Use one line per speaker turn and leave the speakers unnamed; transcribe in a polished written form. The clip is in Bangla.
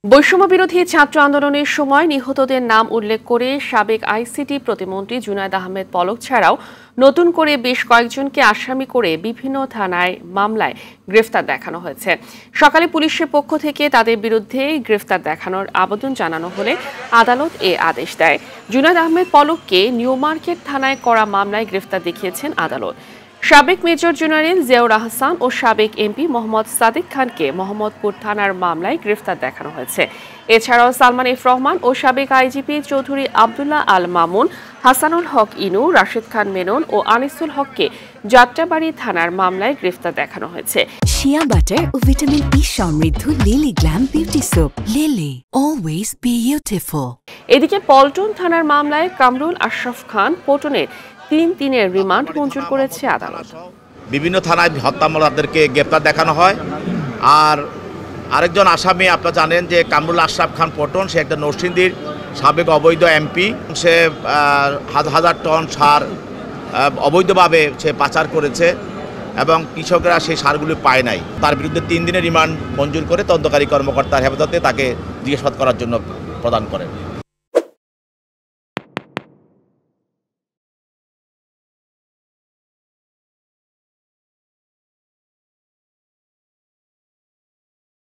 বৈষম্য বিরোধী ছাত্র আন্দোলনের সময় নিহতদের নাম উল্লেখ করে সাবেক আইসিটি প্রতিমন্ত্রী জুনায়েদ আহমেদ পলক ছাড়াও নতুন করে বেশ কয়েকজনকে আসামি করে বিভিন্ন থানায় মামলায় গ্রেফতার দেখানো হয়েছে। সকালে পুলিশের পক্ষ থেকে তাদের বিরুদ্ধে গ্রেফতার দেখানোর আবেদন জানানো হলে আদালত এ আদেশ দেয়। জুনায়েদ আহমেদ পলককে নিউ মার্কেট থানায় করা মামলায় গ্রেফতার দেখিয়েছেন আদালত। সাবেক মেজর জেনারেল জিয়াউর আহসান ও সাবেক এমপি মোহাম্মদ সাদিক খানকে মোহাম্মদপুর থানার মামলায় গ্রেফতার দেখানো হয়েছে। এছাড়াও সালমান এফ রহমান ও সাবেক আইজিপি চৌধুরী আব্দুল্লাহ আল মামুন, হাসানুল হক ইনু, রাশেদ খান মেনন ও আনিসুল হককে যাত্রাবাড়ি থানার মামলায় গ্রেফতার দেখানো হয়েছে।
শিয়া বাটার ও ভিটামিন ই সমৃদ্ধ lily glam beauty soap. Lily, always beautiful.
এদিকে পল্টন থানার মামলায় কামরুল আশরাফ খান পল্টনের 3 দিনের রিমান্ড মঞ্জুর করেছে আদালত।
বিভিন্ন থানায় হত্যা মামলাদেরকে গ্রেপ্তার দেখানো হয়। আর আরেকজন আসামি আপনারা জানেন যে কামরুল আশরাফ খান পল্টন, সে একটা নরসিংদীর সাবেক অবৈধ এমপি। সে হাজার টন সার অবৈধভাবে সে পাচার করেছে এবং কৃষকরা সেই সারগুলি পায় নাই। তার বিরুদ্ধে 3 দিনের রিমান্ড মঞ্জুর করে তদন্তকারী কর্মকর্তার হেফাজতে তাকে জিজ্ঞাসাবাদ করার জন্য প্রদান করেন।